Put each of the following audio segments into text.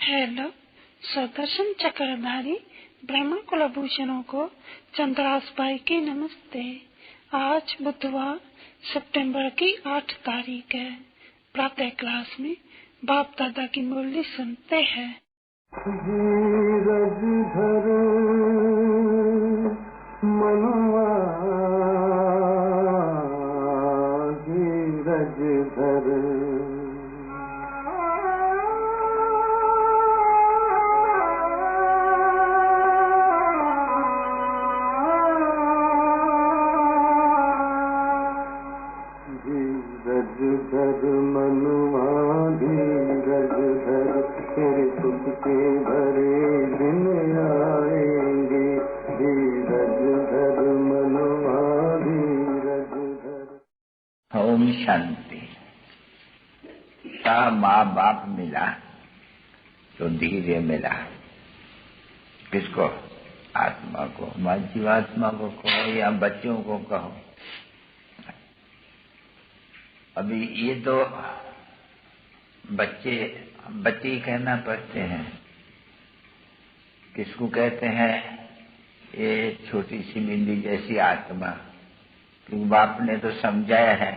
Hello, Sudarshan चक्रधारी ब्रह्म कुलभूषणों को चंद्रास भाई की नमस्ते। आज बुधवार सितंबर की 8 तारीख है। प्रातः क्लास में बाप दादा की मुरली सुनते हैं। धीरज धर मनवा, धीरज धर मनवा, धीरज धर तेरे सुख के भरे दिन आएंगे। धीरज धर मनवा, धीरज धर। ओम शांति। माँ बाप मिला तो धीरे मिला। किसको? आत्मा को, माँ जीवात्मा को कहो या बच्चों को कहो। अभी ये तो बच्चे ही कहना पड़ते हैं। किसको कहते हैं? ये छोटी सी बिंदी जैसी आत्मा। क्योंकि बाप ने तो समझाया है,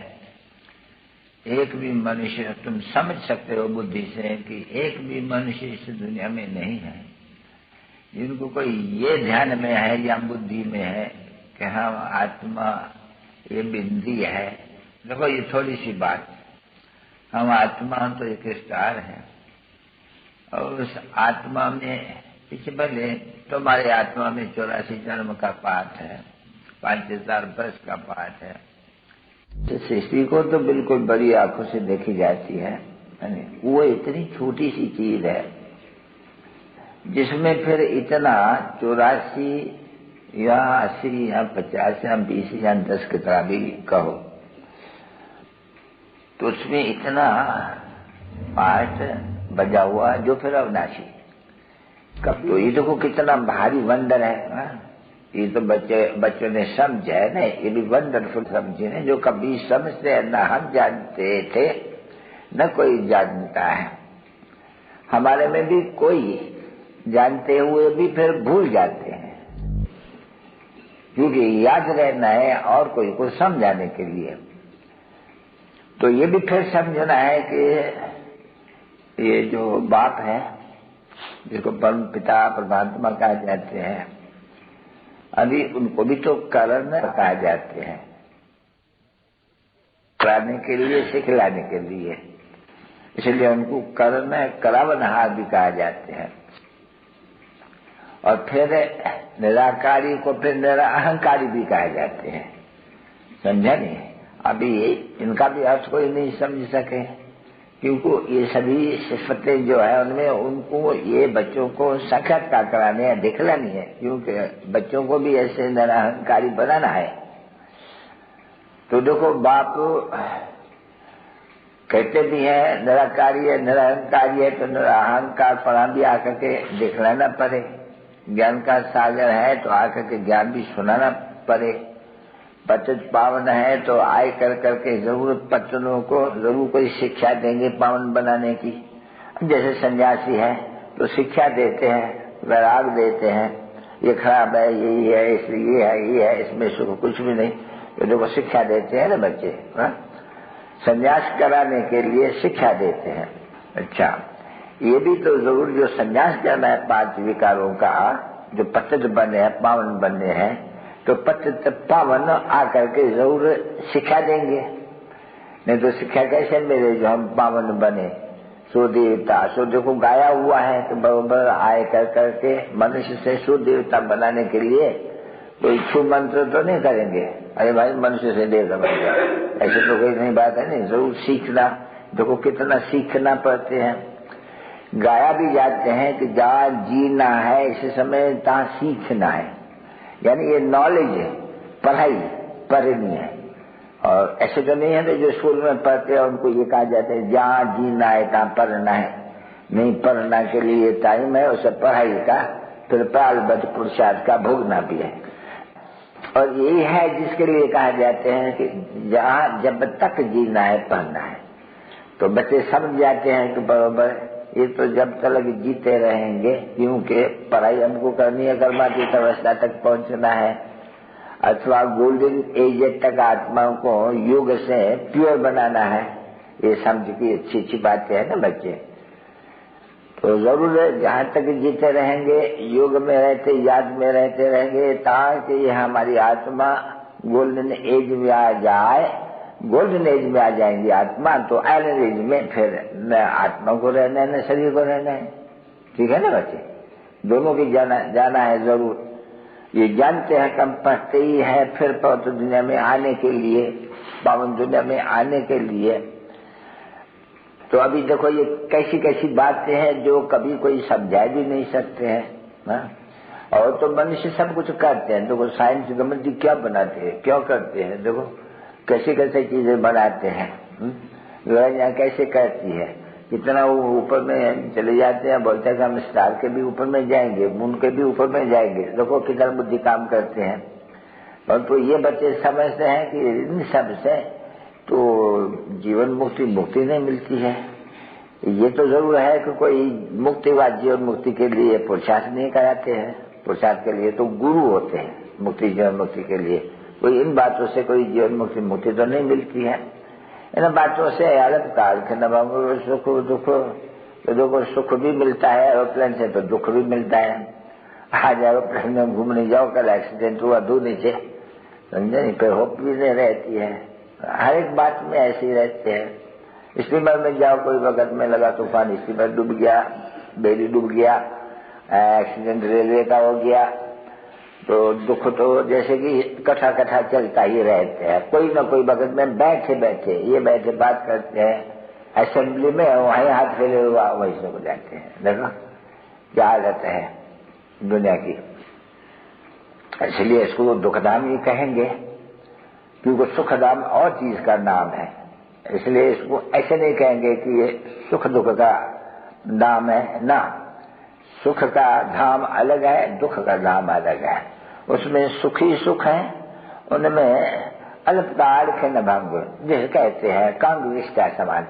एक भी मनुष्य, तुम समझ सकते हो बुद्धि से कि एक भी मनुष्य इस दुनिया में नहीं है जिनको कोई ये ध्यान में है या बुद्धि में है कि हाँ आत्मा ये बिंदी है। देखो ये थोड़ी सी बात, हम आत्मा तो एक स्टार है और उस आत्मा में पीछे भले तुम्हारे आत्मा में 84 जन्म का पाठ है, 5000 वर्ष का पाठ है। सृष्टि को तो बिल्कुल बड़ी आंखों से देखी जाती है। वो इतनी छोटी सी चीज है जिसमें फिर इतना 84 या 80 या 50 या 20 या 10 कितना भी कहो तो उसमें इतना पाठ बजा हुआ जो फिर अविनाशी। कब तो ये देखो कितना भारी वंडर है। ये तो बच्चों ने समझा है ना, ये भी वंडरफुल समझे ना, जो कभी समझते न हम जानते थे न कोई जानता है। हमारे में भी कोई जानते हुए भी फिर भूल जाते हैं, क्योंकि याद रहना है और कोई को समझाने के लिए। तो ये भी फिर समझना है कि ये जो बाप है जिसको परम पिता परमात्मा कहा जाते हैं, अभी उनको भी तो कारण कहा जाते हैं, कराने के लिए, सिखलाने के लिए। इसलिए उनको कारण करावनहार भी कहा जाते हैं। और फिर निराकारी को फिर निराअहंकारी भी कहा जाते हैं। समझा नहीं? अभी इनका भी अर्थ कोई नहीं समझ सके, क्योंकि ये सभी सिफतें जो है उनमें उनको ये बच्चों को साक्षात्कार कराने है, दिखलानी है, क्योंकि बच्चों को भी ऐसे निराअहंकारी बनाना है। तो देखो बाप कहते भी है निराकारी है, निराअहंकारी है, तो निराअहंकार पढ़ा भी आकर के दिखलाना पड़े। ज्ञान का सागर है तो आकर के ज्ञान भी सुनाना पड़े। पतित पावन है तो आए कर करके जरूर पत्तनों को जरूर कोई शिक्षा देंगे पावन बनाने की। जैसे सन्यासी है तो शिक्षा देते हैं, वैराग देते हैं, ये खराब है, यही है, इसलिए ये है, इसमें सुख कुछ भी नहीं। तो देखो शिक्षा देते हैं ना बच्चे, सन्यास कराने के लिए शिक्षा देते हैं। अच्छा, ये भी तो जरूर जो सन्यास करना है 5 विकारों का, जो पतित बने हैं, पावन बने हैं, तो पतित पावन आकर के जरूर शिक्षा देंगे। नहीं तो शिक्षा कैसे मिले जो हम पावन बने? सुदेवता, सूर्य को गाया हुआ है तो बराबर आए कर करके मनुष्य से सुदेवता बनाने के लिए कोई छू मंत्र तो नहीं करेंगे, अरे भाई मनुष्य से देवता बन गया, ऐसे तो कोई नहीं बात है। नहीं, जरूर सीखना। देखो कितना सीखना पड़ते हैं। गाया भी जाते हैं कि जहाँ जीना है इस समय तहाँ सीखना है, यानी ये नॉलेज है, पढ़ाई पढ़नी है। और ऐसे तो नहीं है तो जो स्कूल में पढ़ते हैं उनको ये कहा जाता है जहाँ जीना है तहाँ पढ़ना है। नहीं, पढ़ना के लिए टाइम है, उसे पढ़ाई का फिर प्रारब्ध पुरुषार्थ का भोगना भी है। और यही है जिसके लिए कहा जाते हैं कि जहाँ जब तक जीना है पढ़ना है। तो बच्चे समझ जाते हैं कि बराबर ये तो जब तक जीते रहेंगे, क्योंकि पढ़ाई हमको करनी है, कर्मातीत अवस्था तक पहुंचना है, अथवा गोल्डन एज तक आत्मा को योग से प्योर बनाना है। ये समझ की अच्छी अच्छी बातें है ना बच्चे। तो जरूर है जहां तक जीते रहेंगे, योग में रहते, याद में रहते रहेंगे, ताकि ये हमारी आत्मा गोल्डन एज में आ जाए। गोल्डन एज में आ जाएंगी आत्मा तो आयरन एज में फिर न आत्मा को रहना है न शरीर को रहना है। ठीक है ना बच्चे, दोनों की जाना है जरूर। ये जानते हैं, कम पढ़ते ही है, फिर पवित्र दुनिया में आने के लिए, पावन दुनिया में आने के लिए। तो अभी देखो ये कैसी कैसी बातें हैं जो कभी कोई समझा भी नहीं सकते हैं ना? और तो मनुष्य सब कुछ करते हैं। देखो साइंस गवर्नमेंट क्या बनाते हैं, क्या करते हैं, देखो कैसे कैसे चीजें बनाते हैं, लड़ाइयाँ कैसे करती है, कितना वो ऊपर में चले जाते हैं, बोलते हैं कि हम स्टार के भी ऊपर में जाएंगे, मून के भी ऊपर में जाएंगे। देखो कितना बुद्धि काम करते हैं। और तो ये बच्चे समझते हैं कि इन सब से तो जीवन मुक्ति नहीं मिलती है। ये तो जरूर है कि कोई मुक्ति व जीवन मुक्ति के लिए पुरुषार्थ नहीं कराते हैं। पुरुषार्थ के लिए तो गुरु होते हैं, मुक्ति जीवन मुक्ति के लिए। कोई इन बातों से कोई जीवन मुक्ति तो नहीं मिलती है। इन बातों से अलग काल के नवांग सुख दुख, तो देखो सुख भी मिलता है एरोप्लेन से, तो दुख भी मिलता है। आज एरोप्लेन में घूमने जाओ, कल एक्सीडेंट हुआ दो नीचे, समझे नहीं, फिर होप भी नहीं रहती है। हर एक बात में ऐसे ही रहते हैं। स्टीमर में जाओ, कोई वक्त में लगा तूफान, स्टीमर डूब गया, बेड़ी डूब गया, एक्सीडेंट रेलवे का हो गया, तो दुख तो जैसे कि कथा कथा चलता ही रहते हैं। कोई ना कोई वक्त में बैठे बैठे बात करते हैं, असेंबली में वहीं हाथ फैले हुआ वहीं से हो जाते हैं। देखो क्या हालत है दुनिया की। इसलिए इसको दुखधाम ही कहेंगे, क्योंकि सुखधाम और चीज का नाम है। इसलिए इसको ऐसे नहीं कहेंगे कि ये सुख दुख का नाम है ना। सुख का धाम अलग है, दुख का धाम अलग है। उसमें सुखी सुख है, उनमें अल्पकाल के नभंग जिसे कहते हैं कांग विष्टा समान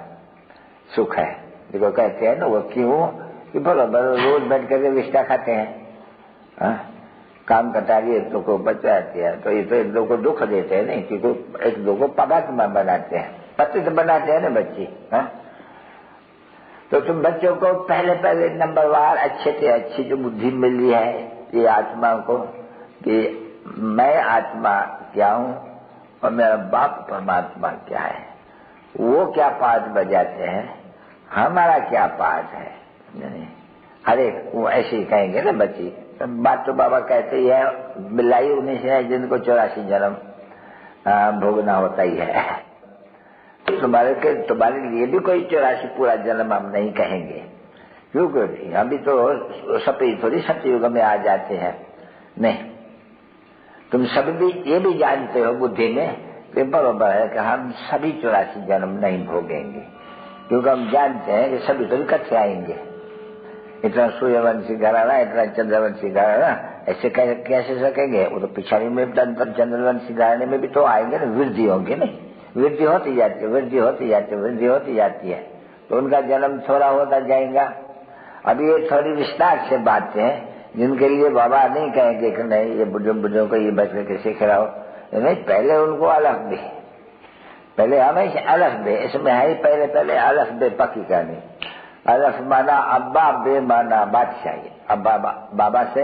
सुख है, जिसको कहते हैं ना। वो क्यों कि बराबर रोज बैठ करके विष्टा खाते हैं, काम कटारी एक दो को बचाते हैं, तो ये तो एक दो को दुख देते हैं नहीं, क्योंकि एक दो को पदात्मा बनाते हैं, पतित बनाते हैं ना बच्चे। तो तुम बच्चों को पहले नंबरवार अच्छे से अच्छी जो बुद्धि मिली है ये आत्मा को, कि मैं आत्मा क्या हूँ और मेरा बाप परमात्मा क्या है, वो क्या पाठ बजाते हैं, हमारा क्या पाठ है। हर एक वो ऐसे ही कहेंगे ना बच्ची। बात तो बाबा कहते ही है, बिलाई उन्हीं से है जिनको 84 जन्म भोगना होता ही है। तुम्हारे लिए भी कोई 84 पूरा जन्म हम नहीं कहेंगे, क्योंकि अभी तो सपी थोड़ी सतयुग में आ जाते हैं। नहीं, तुम सब भी ये भी जानते हो बुद्धि में कि बराबर है कि हम सभी 84 जन्म नहीं भोगेंगे, क्योंकि हम जानते हैं कि सभी तो इकट्ठे आएंगे। इतना सूर्यवंशी घराना, इतना चंद्रवंशी घराना, ऐसे कैसे सकेंगे। वो तो पिछाड़ी में चंद्रवंशी घराने में भी तो आएंगे ना, वृद्धि होंगे नहीं, वृद्धि होती जाती है, तो उनका जन्म थोड़ा होता जाएगा। अब ये थोड़ी विस्तार से बातें हैं जिनके लिए बाबा नहीं कहेंगे कि नहीं ये बुजुर्गों को ये बच करके सीख रहा हो, नहीं, पहले उनको अलग दे, पहले हमें अलग दे। इसमें है पहले अलग दे पक्की करनी। अलग माना अब्बा, बे माना बादशाही। अब्बा बाबा से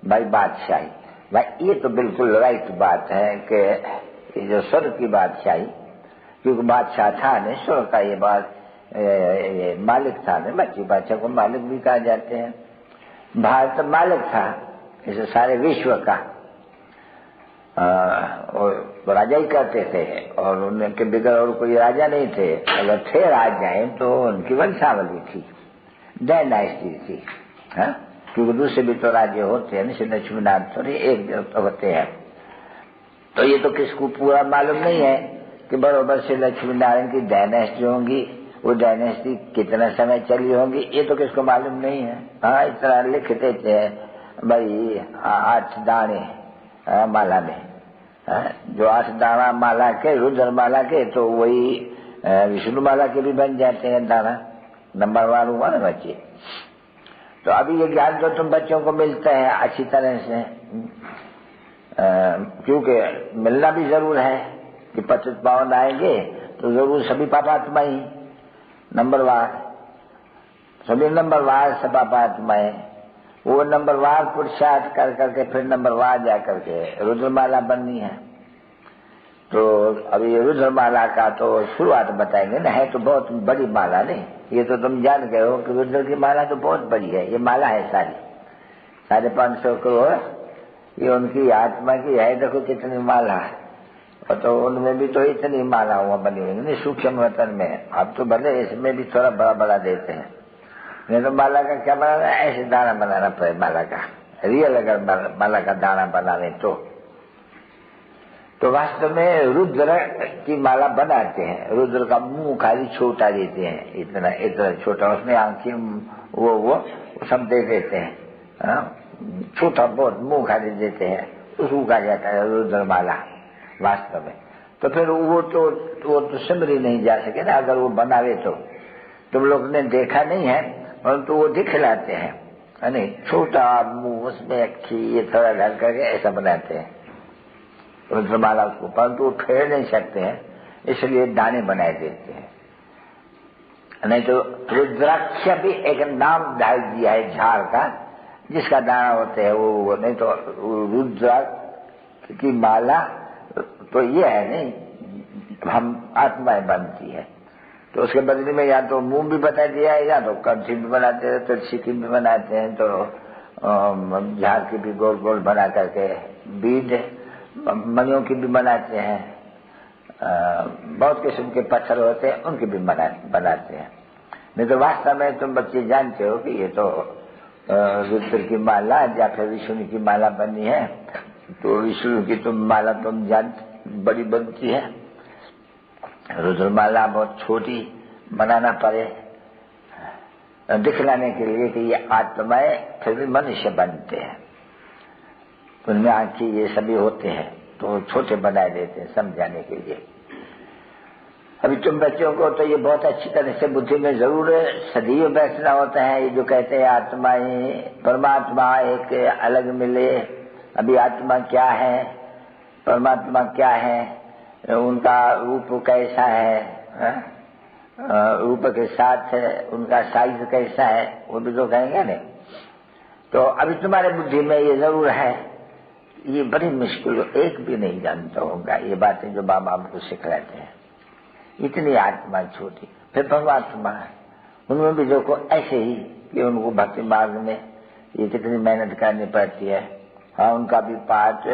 भाई बादशाही, भाई ये तो बिल्कुल राइट बात है कि ये जो स्वर्ग की बादशाही, क्योंकि बादशाह था नहीं, स्वर्ग का ये बात ये मालिक था नहीं, बच्ची बादशाह को मालिक भी कहा जाते हैं। भारत मालिक था इसे सारे विश्व का, और राजा ही करते थे, और उनके बगैर और कोई राजा नहीं थे। अगर थे राजाएं तो उनकी वंशावली थी, डायनास्टी थी, क्योंकि दूसरे भी तो राज्य होते हैं, जैसे लक्ष्मीनारायण थोड़ी एक तो होते हैं। तो ये तो किसको पूरा मालूम नहीं है कि बराबर से लक्ष्मी नारायण की डायनेस्टी होंगी, वो डायनेस्टी कितना समय चली होंगी, ये तो किसको मालूम नहीं है। हाँ, इतना लिख देते हैं भाई 8 दाने माला में, जो 8 दाना माला के, रुद्र माला के, तो वही विष्णु माला के भी बन जाते हैं दाना। नंबरवार हुआ ना बच्चे। तो अभी ये ज्ञान तो तुम बच्चों को मिलता है अच्छी तरह से, क्योंकि मिलना भी जरूर है कि पतित पावन आएंगे तो जरूर सभी पापात्मा ही नंबरवार, सभी नंबरवार सब पापात्माएं, वो नंबरवार पुरुषार्थ कर करके फिर नंबरवार जा करके रुद्रमाला बननी है। तो अभी रुद्रमाला का तो शुरुआत बताएंगे ना, है तो बहुत बड़ी माला नहीं, ये तो तुम जान गए हो कि रुद्र की माला तो बहुत बड़ी है। ये माला है सारी 550 करोड़, ये उनकी आत्मा की है। देखो कितनी माला है, और तो उनमें भी तो इतनी माला हुआ बनी हुई सूक्ष्म वतन में। अब तो भले इसमें भी थोड़ा बड़ा बड़ा देते हैं, नहीं तो माला का क्या बनाना है, ऐसे दाना बनाना पड़े माला का, रियल अगर माला का दाना बनाने तो वास्तव में रुद्र की माला बनाते हैं। रुद्र का मुंह खाली छोटा देते हैं, इतना इतना छोटा, उसमें आंखें वो सब दे देते हैं, छोटा बहुत मुंह खाली देते हैं, उसको कहा जाता है रुद्र माला वास्तव में। तो फिर वो तो सिमरी नहीं जा सके ना, अगर वो बनावे तो। तुम लोग ने देखा नहीं है परंतु वो दिखलाते हैं, नहीं छोटा मुंह, उसमें अक्खी, ये थोड़ा ढल करके ऐसा बनाते हैं रुद्रमाला को, परंतु वो फेर नहीं सकते हैं, इसलिए दाने बनाए देते हैं। नहीं तो रुद्राक्ष भी एक नाम डाल दिया है झाड़ का, जिसका दाना होते है वो। नहीं तो रुद्राक्ष की माला तो ये है नहीं, हम आत्माएं बनती है, तो उसके बदले में या तो मुंह भी बता दिया है, या तो कंठी भी बनाते हैं, तुलसी की भी बनाते हैं, तो झाड़ की भी गोल गोल बना करके, बीज मणियों की भी बनाते हैं, बहुत किस्म के पत्थर होते हैं उनकी भी बनाते हैं। नहीं तो वास्तव में तुम बच्चे जानते हो कि ये तो रुद्र की माला या फिर विष्णु की माला बनी है। तो विष्णु की तुम माला तुम जान बड़ी बनती है, रुद्रमाला बहुत छोटी बनाना पड़े दिखलाने के लिए कि ये आत्माएं फिर भी मनुष्य बनते हैं, उनमें आंखें ये सभी होते हैं, तो छोटे बनाए देते हैं समझाने के लिए। अभी तुम बच्चों को तो ये बहुत अच्छी तरह से बुद्धि में जरूर सदैव बैठना होता है। ये जो कहते हैं आत्मा ही परमात्मा एक अलग मिले, अभी आत्मा क्या है, परमात्मा क्या है, उनका रूप कैसा है, रूप के साथ उनका साइज कैसा है, वो भी तो कहेंगे नहीं। तो अभी तुम्हारे बुद्धि में ये जरूर है, ये बड़ी मुश्किल, एक भी नहीं जानता होगा ये बातें जो बाबा हमको सिखलाते हैं। इतनी आत्मा छोटी, फिर परमात्मा उनमें भी देखो ऐसे ही कि उनको भक्ति मार्ग में ये कितनी मेहनत करनी पड़ती है। हाँ, उनका भी पाठ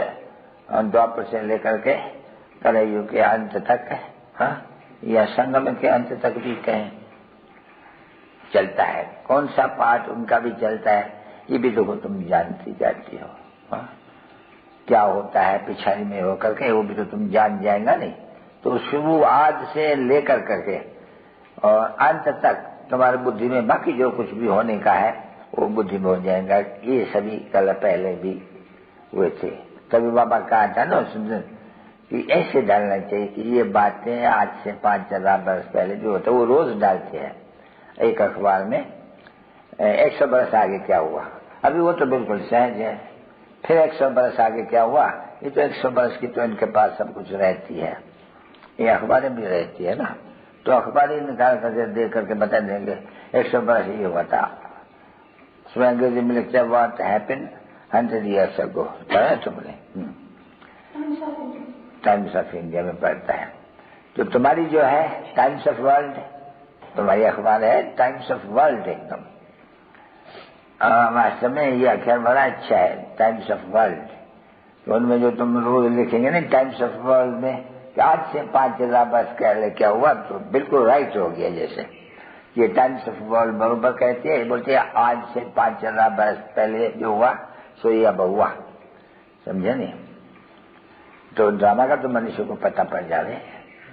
द्वापर से लेकर के कलयुग के अंत तक, हाँ, या संगम के अंत तक भी कहें चलता है। कौन सा पाठ उनका भी चलता है, ये भी देखो तुम जानती जाती हो। हाँ, क्या होता है पिछाड़ी में होकर के, वो भी तो तुम जान जाएगा नहीं। तो शुरू आज से लेकर करके और अंत तक तुम्हारी बुद्धि में बाकी जो कुछ भी होने का है वो बुद्धि में हो जाएगा। ये सभी कल पहले भी हुए थे, तभी बाबा कहा था ना कि ऐसे डालना चाहिए कि ये बातें आज से 5,000 वर्ष पहले जो होता है वो रोज डालते हैं एक अखबार में। 100 वर्ष आगे क्या हुआ, अभी वो तो बिल्कुल सहज है। फिर 100 वर्ष आगे क्या हुआ, ये तो 100 वर्ष की तो इनके पास सब कुछ रहती है, ये अखबारें भी रहती है ना, तो अखबारें निकाल करके दे करके बता देंगे 100 वर्ष ये हुआ था। उसमें अंग्रेजी में लिखते हैं व्हाट हैपेंड 100 years ago, पढ़ा तुमने? टाइम्स ऑफ इंडिया में पढ़ता है। तो तुम्हारी जो है टाइम्स ऑफ वर्ल्ड, तुम्हारी अखबार है टाइम्स ऑफ वर्ल्ड एकदम। वास्तव में ये अखबार बड़ा अच्छा है, टाइम्स ऑफ वर्ल्ड। तो उनमें जो तुम रोज लिखेंगे ना टाइम्स ऑफ वर्ल्ड में कि आज से 5,000 वर्ष पहले क्या हुआ, तो बिल्कुल राइट हो गया। जैसे ये टाइम्स ऑफ वर्ल्ड बरोबर कहती है, बोलते हैं आज से 5,000 वर्ष पहले जो हुआ सो ये अब हुआ, समझे नहीं। तो ड्रामा का तो मनुष्य को पता पड़ जाए,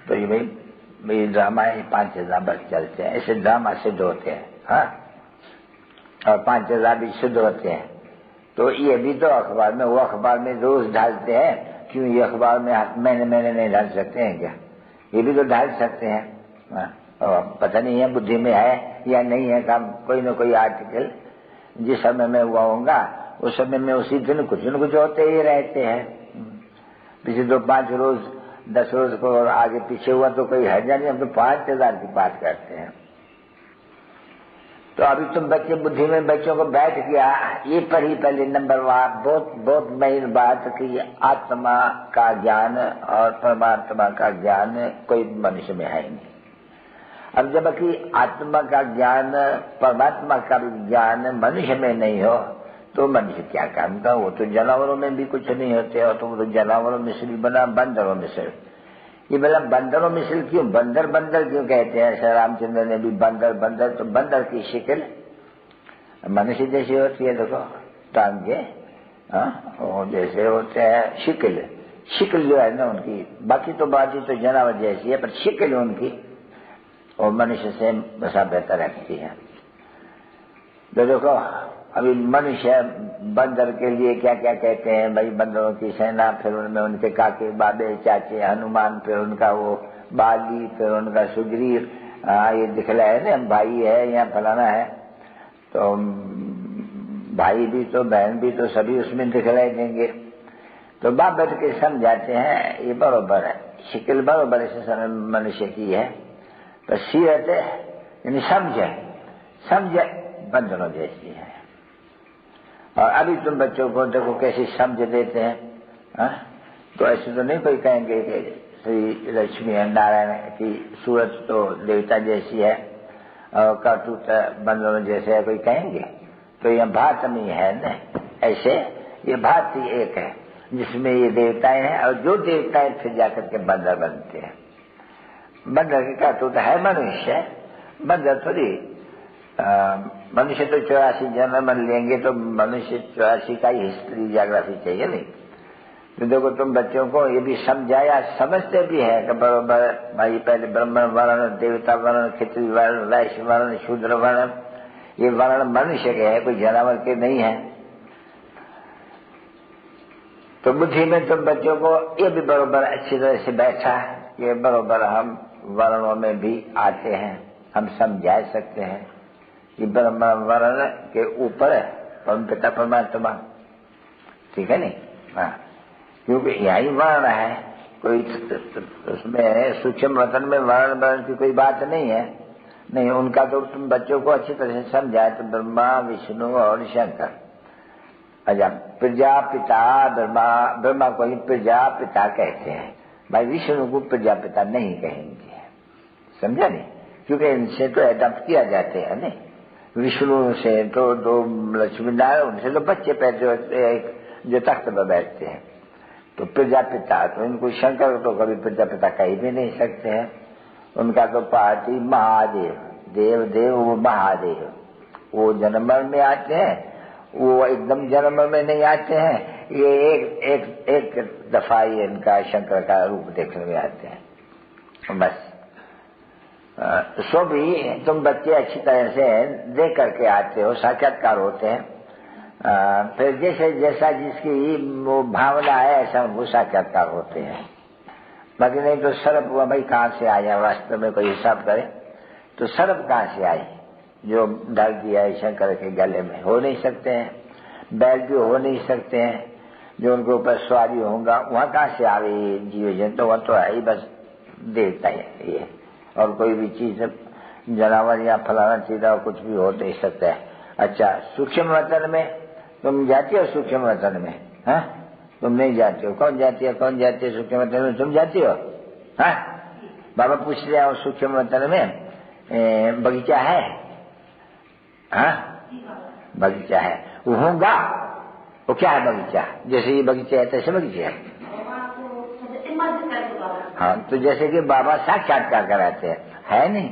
तो ये भाई ड्रामा है 5,000 वर्ष चलते हैं, ऐसे ड्रामा सिद्ध होते हैं। हाँ, और 5,000 भी सिद्ध होते हैं। तो ये भी तो अखबार में, वो अखबार में रोज डालते हैं, क्यों ये अखबार में महीने महीने नहीं डाल सकते हैं क्या, ये भी तो डाल सकते हैं। हाँ, पता नहीं है बुद्धि में है या नहीं है, काम कोई न कोई आर्टिकल जिस समय में हुआ होगा उस समय में उसी दिन कुछ न कुछ होते ही रहते हैं। पिछले 2-5 रोज 10 रोज को और आगे पीछे हुआ तो कोई हर्ज नहीं, हम तो 5000 की बात करते हैं। तो अभी तुम बच्चे बुद्धि में बच्चों को बैठ गया, ये पर ही पहले नंबर बहुत मेन बात कि आत्मा का ज्ञान और परमात्मा का ज्ञान कोई मनुष्य में है नहीं। अब जबकि आत्मा का ज्ञान परमात्मा का ज्ञान मनुष्य में नहीं हो तो मनुष्य क्या काम का, वो तो जानवरों में भी कुछ नहीं होते हो, तो वो तो जानवरों में से भी बना बंदरों में से। ये बोला बंदरों में से क्यों, बंदर क्यों कहते हैं? श्री रामचंद्र ने भी बंदर, तो बंदर की शिकल मनुष्य जैसी होती है, देखो टांगे और जैसे होते हैं शिकल जो है ना उनकी, बाकी तो जानवर जैसी है, पर शिकल उनकी और मनुष्य से बसा बेहतर रखती है। तो देखो अभी मनुष्य बंदर के लिए क्या क्या कहते हैं भाई, बंदरों की सेना, फिर उनमें उनके काके बाबे चाचे हनुमान, फिर उनका वो बाली, फिर उनका सुग्रीव, ये दिखलाए ना भाई है या फलाना है, तो भाई भी तो बहन भी तो सभी उसमें दिखलाए देंगे। तो बाप बैठ के समझाते हैं ये बरोबर है, शिकल बरोबर इसे मनुष्य की है, तो सीरत यानी समझ बंदरों जैसी है। और अभी तुम बच्चों को देखो कैसी समझ देते हैं, तो ऐसे तो नहीं कोई कहेंगे कि श्री लक्ष्मी नारायण की सूरत तो देवता जैसी है और करतूत बंदरों जैसे है, कोई कहेंगे? तो यह भात में है न, ऐसे ये भात ही एक है जिसमें ये देवताएं हैं, और जो देवताएं फिर जाकर के बंदर बनते हैं। बंदर की करतूत है मनुष्य, बंदर थोड़ी मनुष्य तो 84 जन्म लेंगे तो मनुष्य 84 का ही हिस्ट्री ज्योग्राफी चाहिए नहीं। तो देखो तुम बच्चों को ये भी समझाया, समझते भी है कि बरोबर भाई पहले ब्रह्म वर्ण, देवता वर्ण, क्षत्रिय वर्ण, वैश्य वर्ण, शूद्र वर्ण, ये वर्ण मनुष्य के है, कोई जानवर के नहीं है। तो बुद्धि में तुम बच्चों को ये भी बरोबर अच्छी तरह से बैठा, ये बरोबर हम वर्णों में भी आते हैं, हम समझा सकते हैं कि ब्रह्म वर्ण के ऊपर परम पिता परमात्मा, ठीक है नहीं? हाँ, क्योंकि यही वर्ण है, कोई उसमें सूक्ष्म वतन में वर्ण की कोई बात नहीं है। नहीं, उनका तो तुम बच्चों को अच्छी तरह से समझाए तो ब्रह्मा विष्णु और शंकर। अच्छा, प्रजापिता ब्रह्मा को ही प्रजापिता कहते हैं भाई, विष्णु को प्रजापिता नहीं कहेंगे, समझा नहीं? क्योंकि इनसे तो एडॉप्ट किया जाते हैं नहीं, विष्णु से तो 2 लक्ष्मी नारायण, उनसे तो बच्चे पैदा होते हैं जो तख्त पर बैठते हैं। तो प्रजापिता तो इनको शंकर तो कभी प्रजापिता कह भी नहीं सकते हैं, उनका तो पार्टी महादेव, देव वो महादेव, वो जन्म में आते हैं, वो एकदम जन्म में नहीं आते हैं, ये एक दफा ये इनका शंकर का रूप देखने में आते हैं बस। सो भी तुम बच्चे अच्छी तरह से देख करके आते हो, साक्षात्कार होते हैं, फिर जैसा जिसकी वो भावना है ऐसा वो साक्षात्कार होते हैं। बाकी नहीं तो सर्प हुआ भाई कहाँ से आया, वास्तव में कोई हिसाब करे तो सर्प कहाँ से आई जो डाल दिया है शंकर के गले में, हो नहीं सकते हैं। बैल भी हो नहीं सकते हैं, जो उनके ऊपर सवारी होगा वहां कहाँ से आ रही जीव जंतु, वहां तो है ही बस देवता है ये, और कोई भी चीज जानवर या फलाना चीज और कुछ भी हो नहीं सकता है। अच्छा, सूक्ष्म वतन में तुम जाती हो? सूक्ष्म वतन में हाँ तुम नहीं जाती हो? कौन जाती है सूक्ष्म वतन में? तुम जाती हो? हाँ, बाबा पूछ रहे हो सूक्ष्म वतन में बगीचा है? हाँ, बगीचा है, वो होगा, वो क्या है बगीचा? जैसे ये बगीचा है तैसे बगीचा है। हाँ, तो जैसे कि बाबा साक्षात्कार कराते हैं, है नहीं?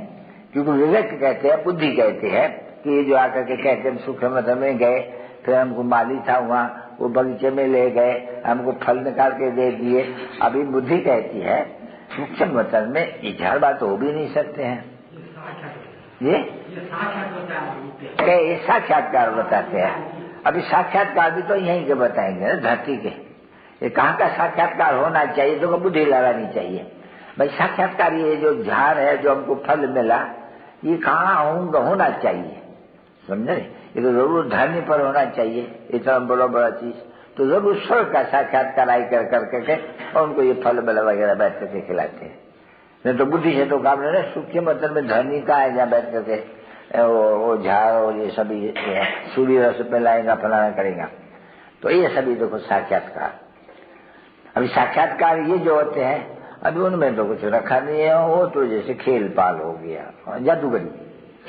क्योंकि विवेक कहते हैं, बुद्धि कहते हैं कि ये जो आकर के कहते हैं सूक्ष्म वतन में गए, फिर हमको माली था वहाँ, वो बगीचे में ले गए, हमको फल निकाल के दे दिए। अभी बुद्धि कहती है सूक्ष्म वतन में ये झाड़ बात हो भी नहीं सकते हैं। ये साक्षात्कार बताते हैं। अभी साक्षात्कार भी तो यहीं के बताएंगे ना, धरती के। ये कहाँ का साक्षात्कार होना चाहिए तो बुद्धि लगानी चाहिए। भाई साक्षात्कार ये जो झाड़ है, जो हमको फल मिला, ये कहाँ होना चाहिए, समझे? ये तो जरूर धरनी पर होना चाहिए, इतना बड़ा चीज। तो जरूर स्वर्ग का साक्षात्कार आई करके और उनको ये फल बल वगैरह बैठ करके खिलाते हैं। नहीं तो बुद्धि से तो काम नहीं, सूखे मतलब में धरनी का है जहाँ बैठ करके वो झाड़ और ये सभी सूर्य रस पे लाएगा, फलाना करेगा। तो ये सभी देखो साक्षात्कार। अभी साक्षात्कार ये जो होते हैं, अभी उनमें तो कुछ रखा नहीं है, वो तो जैसे खेल पाल हो गया, जादूगरी,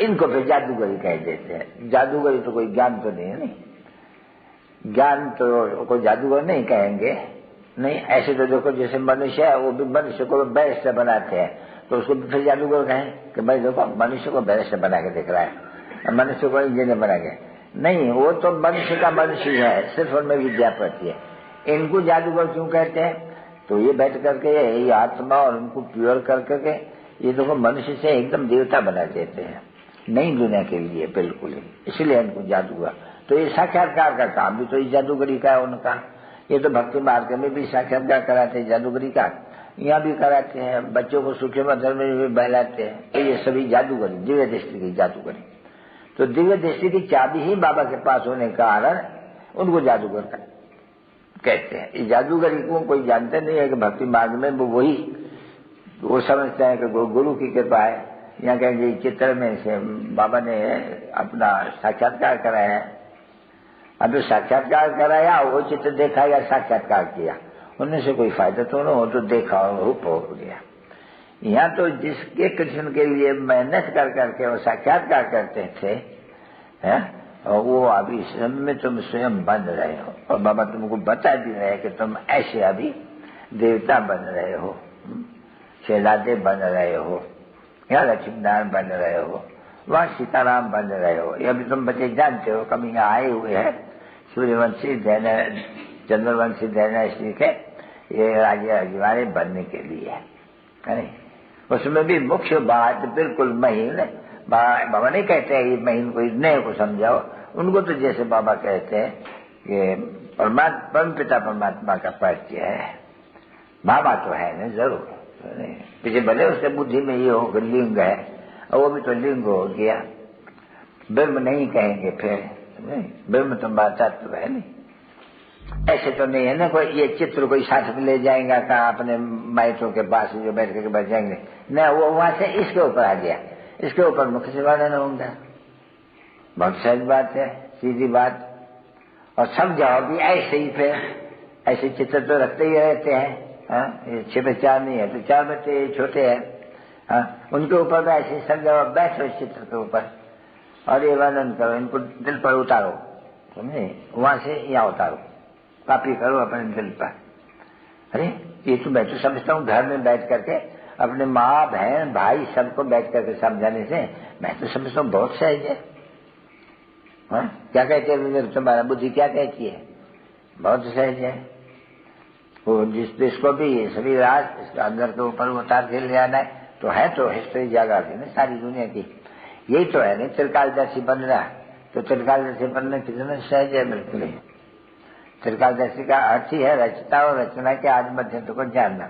इनको फिर जादूगरी कह देते हैं। जादूगरी तो कोई ज्ञान तो नहीं है, नहीं ज्ञान तो कोई जादूगर नहीं कहेंगे, नहीं। ऐसे तो देखो जैसे मनुष्य है, वो भी मनुष्य को बैर से बनाते हैं, तो उसको फिर जादूगर कहें कि भाई देखो मनुष्य को बैर से बना के दिख रहा है, मनुष्य को इंजीनियर बना के, नहीं, वो तो मनुष्य का मनुष्य है, सिर्फ उनमें विद्या पड़ती है। इनको जादूगर क्यों कहते हैं? तो ये बैठ करके ये आत्मा और उनको प्योर कर करके ये देखो मनुष्य से एकदम देवता बना देते हैं, नई दुनिया के लिए बिल्कुल ही, इसलिए इनको जादूगर। तो ये साक्षात्कार का काम भी तो ये जादूगरी का है उनका। ये तो भक्ति मार्ग में भी साक्षात्कार कराते हैं जादूगरी का, यहाँ भी कराते हैं, बच्चों को सूखे मंदिर में भी बहलाते हैं। तो ये सभी जादूगरी, दिव्य दृष्टि की जादूगरी। तो दिव्य दृष्टि की चाबी ही बाबा के पास होने के कारण उनको जादूगर कहते हैं। इस जादूगरी को कोई जानते नहीं है कि भक्ति मार्ग में वो समझते हैं कि गुरु की कृपा है। यहाँ कहेंगे चित्र में से बाबा ने अपना साक्षात्कार कराया है, अभी साक्षात्कार कराया, वो चित्र देखा या साक्षात्कार किया, उनमें से कोई फायदा तो न हो, तो देखा और रूप हो गया। यहाँ तो जिसके कृष्ण के लिए मेहनत कर करके वो साक्षात्कार करते थे, है, और वो अभी सब में तुम स्वयं बन रहे हो, और बाबा तुमको बता भी रहे कि तुम ऐसे अभी देवता बन रहे हो, शहजादे बन रहे हो, या लक्ष्मीनारायण बन रहे हो, वहाँ सीताराम बन रहे हो। ये अभी तुम बच्चे जानते हो, कभी यहाँ आए हुए हैं सूर्यवंशी चंद्रवंशी डायनेस्टी के ये राजे अजवाड़े बनने के लिए है, नहीं? उसमें भी मुख्य बात बिल्कुल महीन, बाबा नहीं कहते हैं ये महीन को नए को समझाओ, उनको तो जैसे बाबा कहते हैं कि परम पिता परमात्मा का परिचय है। बाबा तो है ना जरूर, पीछे भले उसके बुद्धि में ये हो लिंग है, और वो भी तो लिंग हो गया, ब्रह्म नहीं कहेंगे फिर, ब्रह्म तो तत्व है नहीं। ऐसे तो नहीं है ना कोई ये चित्र कोई साथ में ले जाएगा कहा अपने माइटों के पास जो बैठ करके बैठ जाएंगे, न वो वहां से इसके ऊपर आ गया, इसके ऊपर मुख्य से वर्णन होगा। बहुत सहज बात है, सीधी बात, और सब जवाब भी ऐसे ही फिर ऐसे चित्र तो रखते ही रहते हैं। ये 6 पे 4 नहीं है तो 4 बच्चे छोटे हैं, उनके ऊपर भी ऐसे सब जवाब बैठो इस चित्र के ऊपर और ये वर्णन करो, इनको दिल पर उतारो, समझे? वहां से यहाँ उतारो, कॉपी करो अपने दिल पर। अरे ये तो मैं तो समझता हूँ घर में बैठ करके अपने माँ बहन भाई सबको बैठ करके समझाने से मैं तो समझता हूँ बहुत सहज है। क्या कहते हैं तुम्हारा बुद्धि क्या कहती है? बहुत सहज है। वो जिसको भी ये सभी राज इसके अंदर के ऊपर उतार के ले आना है तो है, तो हिस्ट्री जागा थी ना सारी दुनिया की, यही तो है नहीं त्रिकालदर्शी बनना। तो त्रिकालदर्शी बनना कितना सहज है, बिल्कुल ही। त्रिकालदर्शी का अर्थ ही है रचता और रचना के आज मध्य को जानना।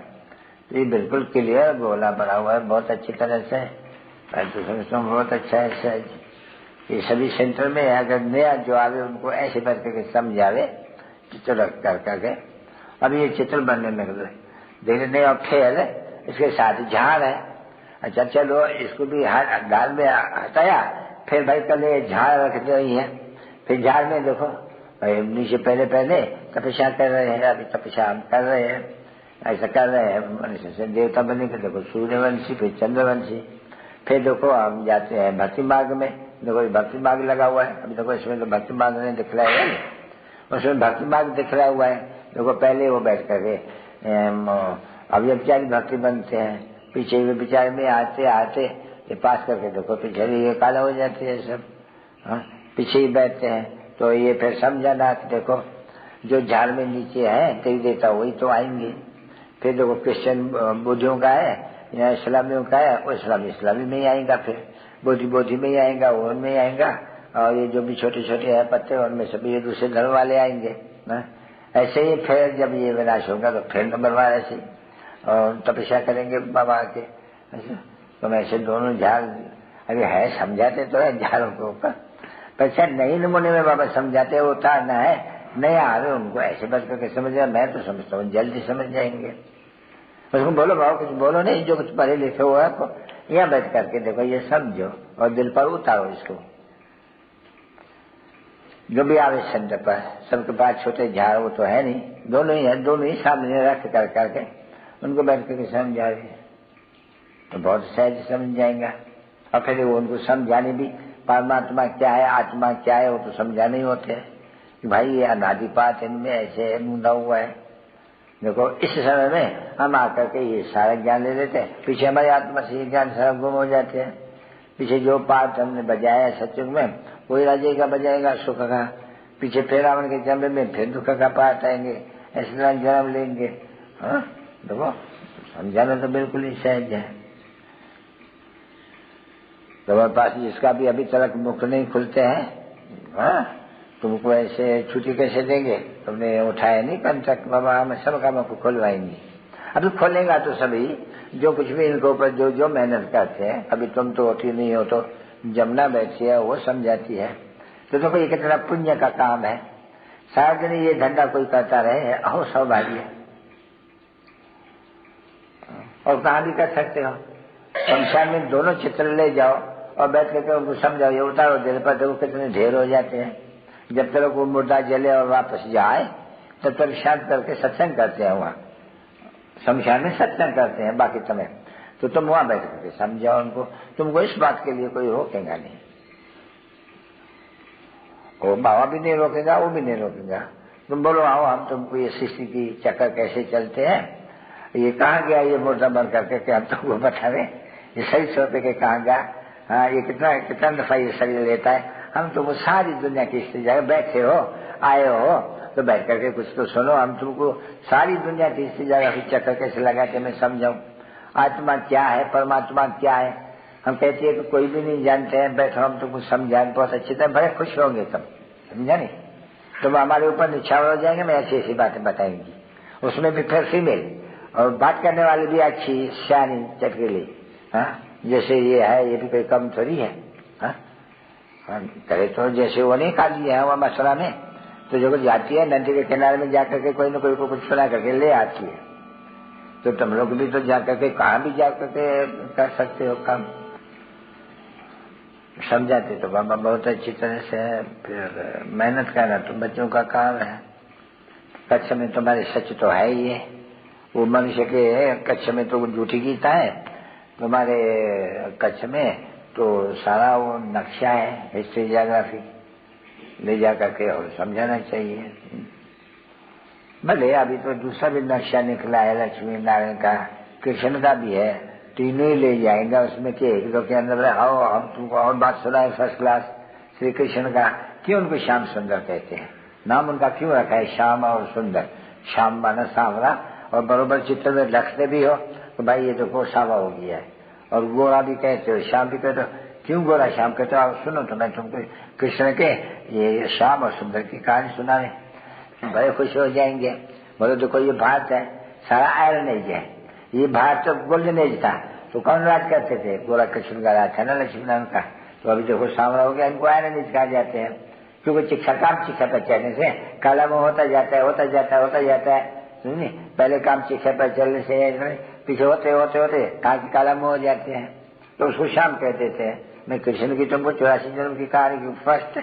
तो ये बिल्कुल क्लियर बोला बना हुआ है बहुत अच्छी तरह से, मैं तो समझता हूँ बहुत अच्छा है सहज। ये सभी सेंटर में अगर नया जो आवे उनको ऐसे बैठ करके समझावे चित्र कर करके। अब ये चित्र बनने में धीरे नहीं और खेल इसके साथ झाड़ है। अच्छा चलो इसको भी डाल में हटाया, फिर भाई कल ये झाड़ रख रही है, फिर झाड़ में देखो भाई नीचे पहले तपस्या कर रहे हैं, अभी तपस्या हम कर रहे हैं, ऐसा कर रहे हैं मनुष्य से देवता बने के। देखो सूर्यवंशी फिर चंद्रवंशी, फिर देखो हम जाते हैं भक्ति मार्ग में, देखो भक्ति मार्ग लगा हुआ है। अभी देखो इसमें तो भक्ति मार्ग नहीं दिख रहा है, उसमें भक्ति मार्ग दिख रहा हुआ है। देखो पहले वो बैठ करके अव्यभिचारी भक्ति बनते हैं, पीछे वे विचार में आते आते ये पास करके देखो पीछे ये काला हो जाते हैं सब, पीछे ही बैठते हैं। तो ये फिर समझाना कि देखो जो झाड़ में नीचे है तेरी देता वही तो आएंगे। फिर देखो क्रिश्चियन बुद्धियों का है या इस्लामियों का है, वो इस्लामी में ही आएगा, फिर बोधि में ही आएगा, वो उनमें ही आएगा, और ये जो भी छोटे छोटे है पत्ते उनमें सभी ये दूसरे धर्म वाले आएंगे। ऐसे ही फिर जब ये विनाश होगा तो फिर नंबर 12 ऐसे, और तपस्या करेंगे बाबा के। तो ऐसे दोनों झाड़ अरे है, समझाते तो है झाड़ों के ऊपर, पर शायद नई नमूने में बाबा समझाते वो उतारना है, नहीं आ रहे उनको ऐसे बच करके समझ जाए। मैं तो समझता हूँ जल्दी समझ जाएंगे। उसको बोलो बाबा कुछ बोलो नहीं, जो कुछ पढ़े लिखे हुआ है आपको यहाँ बैठ करके देखो, ये समझो और दिल पर उतारो इसको। जो भी आवे शब्द पर, सबके पास छोटे झाड़ वो तो है नहीं, दोनों ही है, दोनों ही सामने रख कर करके उनको बैठ करके समझा रहे तो बहुत सहज समझ जाएगा। और फिर वो उनको समझाने भी परमात्मा क्या है, आत्मा क्या है, वो तो समझाने ही होते हैं कि भाई ये अनादिपात इनमें ऐसे मुंडा हुआ है। देखो इस समय में हम आकर के ये सारा ज्ञान ले लेते हैं, पीछे हमारी आत्मा से ये ज्ञान सारा गुम हो जाते हैं। पीछे जो पाठ हमने बजाया सत्युग में वही राजे का बजाएगा सुख का, पीछे फिर रावण के जन्म में फिर दुख का पाठ आएंगे, ऐसे तरह जन्म लेंगे। हाँ देखो समझाना तो बिल्कुल ही सहज है। तुम्हारे पास जिसका भी अभी तक मुख नहीं खुलते हैं, हाँ तुमको ऐसे छुट्टी कैसे देंगे? तुमने उठाया नहीं कम तक, बाबा हम सबका मुख खुलवाएंगे। अभी खोलेगा तो सभी जो कुछ भी इनके ऊपर जो जो मेहनत करते हैं, अभी तुम तो होती नहीं हो तो जमुना बैठी है वो समझाती है। तो देखो ये कितना पुण्य का काम है, सारा दिन ये धंधा कोई करता रहे अहो सौभाग्य। और कहाँ भी कर सकते हो, शमशान में दोनों चित्र ले जाओ और बैठ करके उनको समझाओ, ये उतारो दिल पर, देखो कितने ढेर हो जाते हैं। जब तक वो मुर्दा जले और वापस जाए तब तक शांत करके सत्संग करते हैं, वहाँ शमशान में सत्संग करते हैं। बाकी समय तो तुम वहां बैठ करके समझाओ उनको, तुमको इस बात के लिए कोई रोकेगा नहीं, वो बाबा भी नहीं रोकेगा, वो भी नहीं रोकेगा। तुम बोलो आओ हम तुमको ये सृष्टि की चक्कर कैसे चलते हैं, ये कहाँ गया ये मुर्दा बन करके कि हम तुमको बता रहे, ये सही सोते के कहाँ गया, हाँ ये कितना दफा ये शरीर लेता है। हम तुमको सारी दुनिया की जगह बैठे हो आए हो तो बैठ करके कुछ तो सुनो, हम तुमको सारी दुनिया की जगह की चक्कर कैसे लगा के मैं समझाऊं, आत्मा क्या है परमात्मा क्या है। हम कहते हैं कि कोई भी नहीं जानते हैं, बैठो हम तुमको समझाएं बहुत अच्छी तरह, बड़े खुश होंगे तुम, समझा नहीं? तुम हमारे ऊपर निछावर हो जाएंगे, मैं ऐसी ऐसी बातें बताएंगी, उसमें भी फिर फीमेल और बात करने वाली भी अच्छी शानी चटकीली, हाँ जैसे ये है ये भी कोई कम थोड़ी है। हाँ करे तो जैसे वो नहीं खा लिया है वह मसला में, तो जो जाती है नदी के किनारे में जाकर के कोई न कोई को कुछ सुना करके ले आती है, तो तुम लोग भी तो जाकर के कहाँ भी जाकर के कर सकते हो काम। समझाते तो बाबा बहुत अच्छी तरह से है, फिर मेहनत करना तो बच्चों का काम है। कच्छ में तुम्हारे सच तो है ही है, वो मनुष्य के कच्छ में तो झूठी गीता है, तुम्हारे कच्छ में तो सारा वो नक्शा है, हिस्ट्री जियोग्राफी ले जा करके और समझाना चाहिए। भले अभी तो दूसरा भी नक्शा निकला है लक्ष्मी नारायण का, कृष्ण का भी है, तीनों ही ले जाएगा उसमें के एक दो के अंदर। आओ हम तुमको और बात सुनाए फर्स्ट क्लास श्री कृष्ण का, क्यों उनको श्याम सुंदर कहते हैं, नाम उनका क्यों रखा है श्याम और सुंदर। श्याम माना सांवरा, और बरोबर चित्र में रखते भी हो तो भाई ये देखो सावा हो गया है, और गोरा भी कहते हो श्याम भी कहते हो, क्यों गोरा श्याम कहते हो। आप सुनो तो मैं तुमको कृष्ण के ये श्याम और सुंदर की कहानी सुनाने, बड़े खुश हो जाएंगे। बोलो देखो ये भारत है सारा आयरन एज है, ये भारत तो गोल्डन एज था, तो कौन राज करते थे, गोरा कृष्ण का राज था ना लक्ष्मीनारायण का। तो अभी देखो सांवरा हो गया, इनको आयरन एज कहा जाते हैं, क्योंकि शिक्षा काम शिक्षा पर चलने से काला मुंह होता जाता है होता जाता है होता जाता है। सुनिए पहले काम शिक्षा पर चलने से पीछे होते होते होते कहा कि काला मुंह हो जाते हैं, तो उसको श्याम कहते थे। मैं कृष्ण की तुमको 84 जन्म की कहानी की फर्स्ट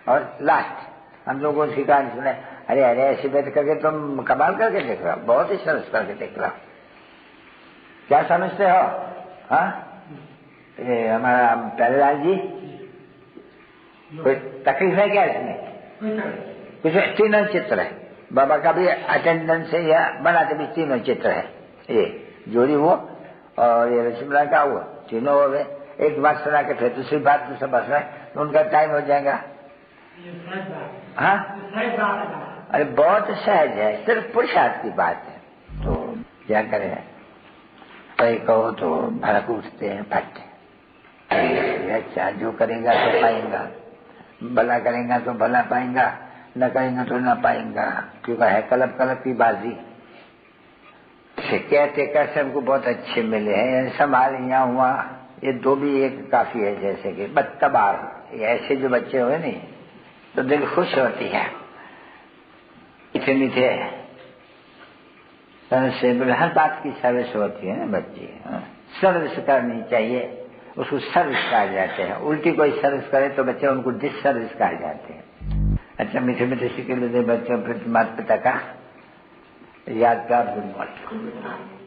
और लास्ट हम लोगों को उसकी कहानी सुना। अरे अरे ऐसी बैठ करके तुम कमाल करके देख रहा, बहुत ही सरस करके देख रहा, क्या समझते हो? हाँ ये हमारा प्यारेलाल जी कोई तकलीफ है क्या इसमें? कुछ तीनों चित्र है, बाबा का भी अटेंडेंस है या बनाते भी तीनों चित्र है, ये जोड़ी वो और ये लक्ष्मणा का वो तीनों हो गए। एक बात सुना के फिर दूसरी बात दूसरा बात सुना तो उनका टाइम हो जाएगा। हाँ अरे बहुत सहज है, सिर्फ पुरुषार्थ की बात है, तो क्या करें। कई कहो तो भड़क उठते हैं फट, अच्छा जो करेगा तो पाएगा, भला करेगा तो भला पाएगा, न करेगा तो न पाएगा, क्योंकि है कलब कलब की बाजी। से केयरटेकर से हमको बहुत अच्छे मिले हैं, संभाल यहाँ हुआ, ये दो भी एक काफी है। जैसे कि बत्तबार, ऐसे जो बच्चे हुए नहीं तो दिल खुश होती है, मीठे मीठे से बोले, हर बात की सर्विस होती है ना बच्ची, सर्विस करनी चाहिए, उसको सर्विस कहा जाते हैं। उल्टी कोई सर्विस करे तो बच्चे उनको डिसर्विस कहा जाते हैं। अच्छा, मीठे मीठे सिक्के दे बच्चों प्रति माता पिता का यादगार गुड मॉर्निंग।